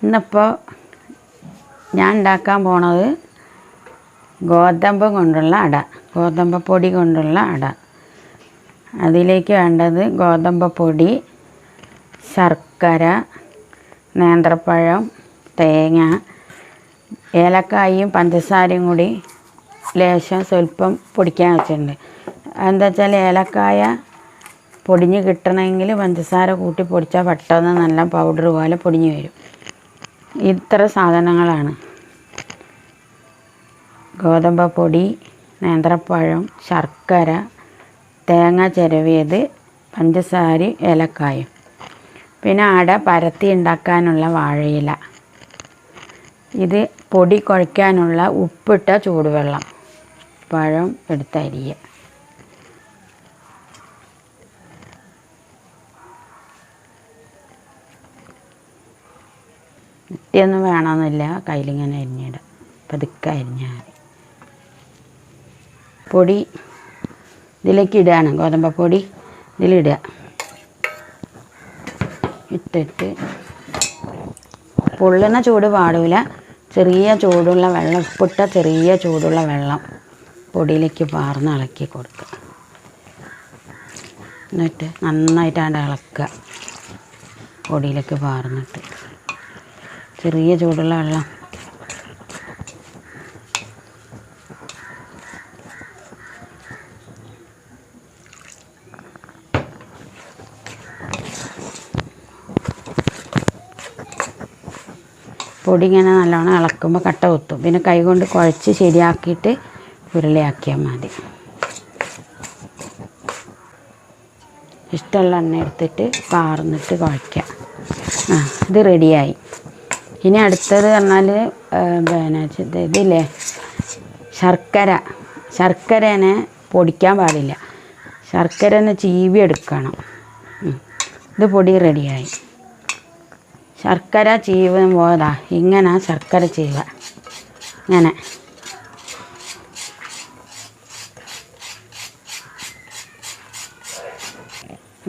ഇന്നിപ്പോൾ ഞാൻ ഉണ്ടാക്കാൻ പോണത് ഗോതമ്പ് കൊണ്ടുള്ള അട, ഗോതമ്പ് പൊടി കൊണ്ടുള്ള അട. അതിലേക്ക് വേണ്ടത് ഗോതമ്പ് പൊടി, ശർക്കര, നേന്ത്രപ്പഴം, തേങ്ങ, ഏലക്കായും പഞ്ചസാരയും കൂടി ലേശം സ്വല്പം പൊടിക്കാൻ വെച്ചിട്ടുണ്ട്. എന്താ വെച്ചാൽ ഏലക്കായ പൊടിഞ്ഞ് കിട്ടണമെങ്കിൽ പഞ്ചസാര കൂട്ടി പൊടിച്ചാൽ പെട്ടെന്ന് നല്ല പൗഡർ പോലെ പൊടിഞ്ഞ് വരും. ഇത്ര സാധനങ്ങളാണ്: ഗോതമ്പ് പൊടി, നേന്ത്രപ്പഴം, ശർക്കര, തേങ്ങ ചിരവിയത്, പഞ്ചസാര, ഏലക്കായും. പിന്നെ അട പരത്തി ഉണ്ടാക്കാനുള്ള വാഴയില. ഇത് പൊടി കുഴയ്ക്കാനുള്ള ഉപ്പിട്ട ചൂടുവെള്ളം. പഴം എടുത്തരിയ. കുട്ടിയൊന്നും വേണമെന്നില്ല, കയ്യിലിങ്ങനെ അരിഞ്ഞിടുക, പതുക്കെ അരിഞ്ഞാൽ മതി. പൊടി ഇതിലേക്ക് ഇടുകയാണ്, ഗോതമ്പ് പൊടി ഇതിലിടുക. ഇട്ടിട്ട് പൊള്ളുന്ന ചൂട് പാടില്ല, ചെറിയ ചൂടുള്ള വെള്ളം, ഉപ്പിട്ട ചെറിയ ചൂടുള്ള വെള്ളം പൊടിയിലേക്ക് പാർന്ന് ഇളക്കി കൊടുക്കുക. എന്നിട്ട് നന്നായിട്ടാണ്ട് ഇളക്കുക. പൊടിയിലേക്ക് പാർന്നിട്ട് ചെറിയ ചൂടുള്ള വെള്ളം. പൊടി ഇങ്ങനെ നല്ലോണം ഇളക്കുമ്പോൾ കട്ട കുത്തും. പിന്നെ കൈ കൊണ്ട് കുഴച്ച് ശരിയാക്കിയിട്ട് ഉരുളയാക്കിയാൽ മതി. ഇഷ്ടമുള്ള എണ്ണ എടുത്തിട്ട് പാർന്നിട്ട് കുഴയ്ക്കുക. ഇത് റെഡിയായി. ഇനി അടുത്തത് പറഞ്ഞാൽ പിന്നെ ഇതില്ലേ, ശർക്കരനെ പൊടിക്കാൻ പാടില്ല, ശർക്കരനെ ചീവി എടുക്കണം. ഇത് പൊടി റെഡിയായി. ശർക്കര ചീവുമ്പോഴാ ഇങ്ങനെ ശർക്കര ചീവുക, ഇങ്ങനെ.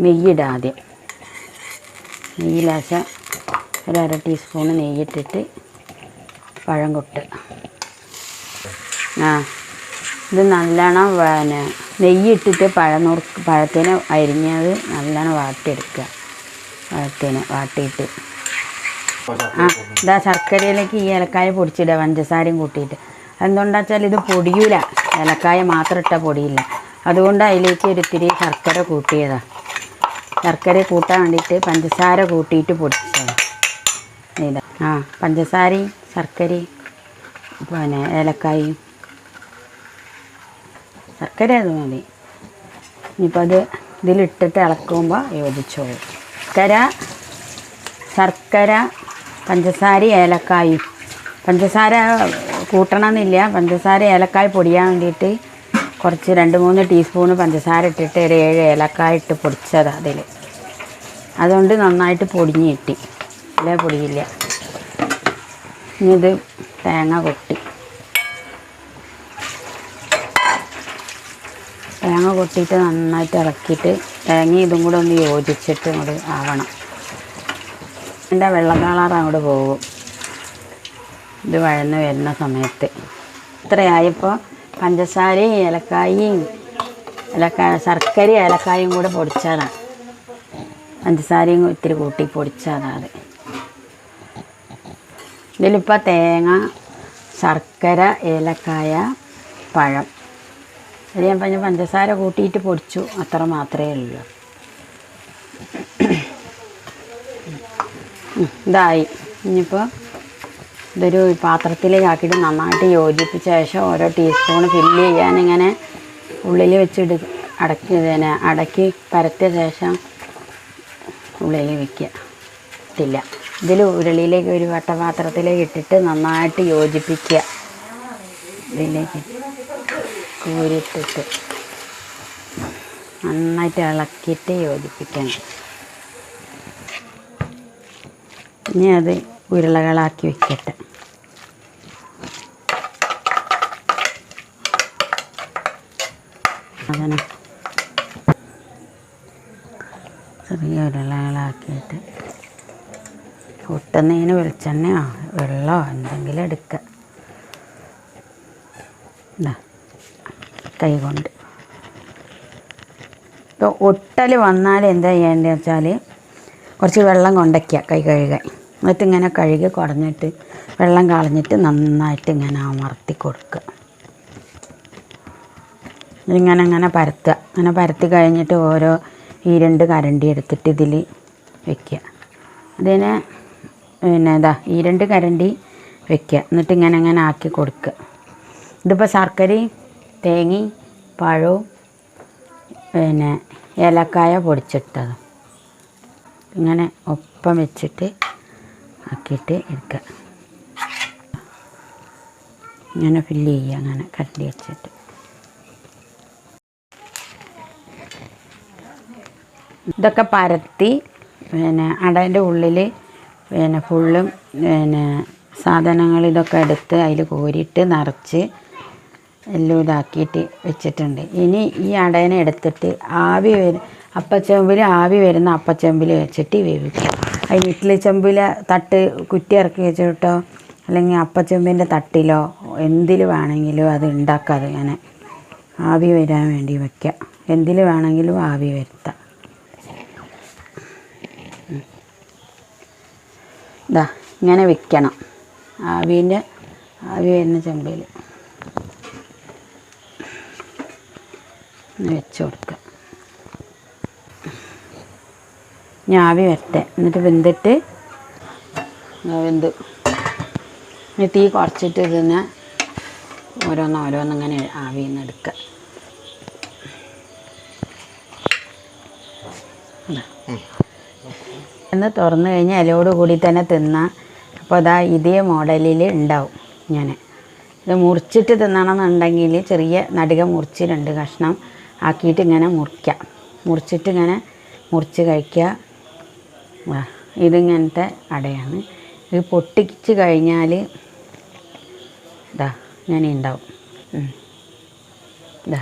നെയ്യിടുക ആദ്യം. നെയ്യ് ലേശം ഒരു 1/2 ടീസ്പൂണ് നെയ്യിട്ടിട്ട് പഴം കൊട്ടുക. ഇത് നല്ലോണം പിന്നെ നെയ്യിട്ടിട്ട് പഴത്തിന് അരിഞ്ഞത് നല്ലോണം വാട്ടിയെടുക്കുക. വാട്ടിയിട്ട് ഇതാ ശർക്കരയിലേക്ക് ഈ ഏലക്കായ പൊടിച്ചിടുക, പഞ്ചസാരയും കൂട്ടിയിട്ട്. എന്തുകൊണ്ടാ വെച്ചാൽ ഇത് പൊടിയൂല, ഏലക്കായ മാത്രം ഇട്ട പൊടിയില്ല. അതുകൊണ്ട് അതിലേക്ക് ഒരിത്തിരി ശർക്കര കൂട്ടിയതാണ്. ശർക്കര കൂട്ടാൻ വേണ്ടിയിട്ട് പഞ്ചസാര കൂട്ടിയിട്ട് പൊടിച്ചതാണ്. ഇതാ പഞ്ചസാരയും ശർക്കരയും പിന്നെ ഏലക്കായും. ശർക്കര അത് മതി. ഇനിയിപ്പോൾ അത് ഇതിലിട്ടിട്ട് ഇളക്കുമ്പോൾ യോജിച്ചോളും. ശർക്കര, പഞ്ചസാര, ഏലക്കായും. പഞ്ചസാര കൂട്ടണമെന്നില്ല, പഞ്ചസാര ഏലക്കായ പൊടിയാൻ വേണ്ടിയിട്ട് കുറച്ച് 2-3 ടീസ്പൂണ് പഞ്ചസാര ഇട്ടിട്ട് ഒരു 7 ഏലക്കായ ഇട്ട് പൊടിച്ചതാണ് അതിൽ. അതുകൊണ്ട് നന്നായിട്ട് പൊടിഞ്ഞ് കിട്ടി, അല്ലേ പൊടിയില്ല. ഇനി ഇത് തേങ്ങ കൊട്ടിയിട്ട് നന്നായിട്ട് ഇളക്കിയിട്ട് തേങ്ങ ഇതും കൂടെ ഒന്ന് യോജിച്ചിട്ട് അങ്ങോട്ട് ആവണം. എൻ്റെ വെള്ള കളർ അങ്ങോട്ട് പോകും ഇത് വഴന്ന് വരുന്ന സമയത്ത്. ഇത്രയായപ്പോൾ പഞ്ചസാരയും ഏലക്കായും ശർക്കരയും ഏലക്കായും കൂടെ പൊടിച്ചതാണ്. പഞ്ചസാരയും ഇത്തിരി കൂട്ടി പൊടിച്ചതാണ്. ഇതിലിപ്പോൾ തേങ്ങ, ശർക്കര, ഏലക്കായ, പഴം. ഇത് ഞാൻ പഞ്ചസാര കൂട്ടിയിട്ട് പൊടിച്ചു, അത്ര മാത്രമേ ഉള്ളൂ. ഇതായി. ഇനിയിപ്പോൾ ഇതൊരു പാത്രത്തിലേക്ക് ആക്കിയിട്ട് നന്നായിട്ട് യോജിപ്പിച്ച ശേഷം ഓരോ ടീസ്പൂണ് ഫില്ല് ചെയ്യാനിങ്ങനെ ഉള്ളിൽ വെച്ച് അടക്കി പരത്തിയ ശേഷം ഉള്ളിൽ വയ്ക്കുക. ഇതിൽ ഉരുളിയിലേക്ക് ഒരു വട്ടപാത്രത്തിലേക്ക് ഇട്ടിട്ട് നന്നായിട്ട് യോജിപ്പിക്കുക. ഇതിലേക്ക് കോരിയിട്ടിട്ട് നന്നായിട്ട് ഇളക്കിയിട്ട് യോജിപ്പിക്കണം. ഇനി അത് ഉരുളകളാക്കി വയ്ക്കട്ടെ. അങ്ങനെ ചെറിയ ഉരുളകളാക്കിയിട്ട് ഒട്ട ഒട്ടുന്നതിന് വെളിച്ചെണ്ണയോ വെള്ളമോ എന്തെങ്കിലും എടുക്കുക. കൈ കൊണ്ട് ഇപ്പോൾ ഒട്ടൽ വന്നാൽ എന്താ ചെയ്യേണ്ടതെന്ന് വെച്ചാൽ കുറച്ച് വെള്ളം കൊണ്ടയ്ക്കുക കൈ കഴുകാൻ. എന്നിട്ട് ഇങ്ങനെ കഴുകി കുടഞ്ഞിട്ട് വെള്ളം കളഞ്ഞിട്ട് നന്നായിട്ട് ഇങ്ങനെ അമർത്തി കൊടുക്കുക. ഇങ്ങനെ പരത്തുക. അങ്ങനെ പരത്തി കഴിഞ്ഞിട്ട് ഓരോ ഈ 2 കരണ്ടി എടുത്തിട്ട് ഇതിൽ വെക്കുക. അതിന് പിന്നെ ഈ 2 കരണ്ടി വെക്കുക. എന്നിട്ട് ഇങ്ങനെ ആക്കി കൊടുക്കുക. ഇതിപ്പോൾ ശർക്കരയും തേങ്ങയും പഴവും പിന്നെ ഏലക്കായ പൊടിച്ചിട്ടത് ഇങ്ങനെ ഒപ്പം വെച്ചിട്ട് ആക്കിയിട്ട് എടുക്കുക. ഇങ്ങനെ ഫില്ല് ചെയ്യുക. അങ്ങനെ കരണ്ടി വെച്ചിട്ട് ഇതൊക്കെ പരത്തി പിന്നെ അടേൻ്റെ ഉള്ളിൽ പിന്നെ ഫുള്ളും പിന്നെ സാധനങ്ങൾ ഇതൊക്കെ എടുത്ത് അതിൽ കോരിയിട്ട് നിറച്ച് എല്ലാം ഇതാക്കിയിട്ട് വെച്ചിട്ടുണ്ട്. ഇനി ഈ അടേനെ എടുത്തിട്ട് അപ്പച്ചെമ്പിൽ ആവി വരുന്ന അപ്പച്ചെമ്പിൽ വെച്ചിട്ട് വേവിക്കും. അതിന് ഇഡ്ഡലി ചെമ്പിലെ തട്ട് കുറ്റി ഇറക്കി വെച്ചിട്ടോ അല്ലെങ്കിൽ അപ്പച്ചെമ്പിൻ്റെ തട്ടിലോ എന്തിൽ വേണമെങ്കിലും അത് ഉണ്ടാക്കാം. അതിങ്ങനെ ആവി വരാൻ വേണ്ടി വയ്ക്കുക. എന്തിൽ വേണമെങ്കിലും ആവി വരുത്താം. ഇങ്ങനെ വെക്കണം. ആവി വരുന്ന ചെമ്പിൽ വെച്ച് കൊടുക്കുക. ഞാൻ ആവി വരട്ടെ. എന്നിട്ട് വെന്തിട്ട് തീ കുറച്ചിട്ട് ഇതിനെ ഓരോന്നിങ്ങനെ ആവിയിൽ നിന്ന് എടുക്കുക. എന്ന് തുറന്നു കഴിഞ്ഞാൽ ഇലയോട് കൂടി തന്നെ തിന്നാം. അപ്പോൾ ഇതേ മോഡലിൽ ഉണ്ടാവും. ഇങ്ങനെ ഇത് മുറിച്ചിട്ട് തിന്നണമെന്നുണ്ടെങ്കിൽ ചെറിയ നടുക മുറിച്ച് 2 കഷ്ണം ആക്കിയിട്ട് ഇങ്ങനെ മുറിക്കാം. മുറിച്ചിട്ട് ഇങ്ങനെ മുറിച്ച് കഴിക്കുക. ഇതിങ്ങനത്തെ അടയാണ്. ഇത് പൊട്ടിച്ച് കഴിഞ്ഞാൽ ഇങ്ങനെ ഉണ്ടാവും. ഇതാ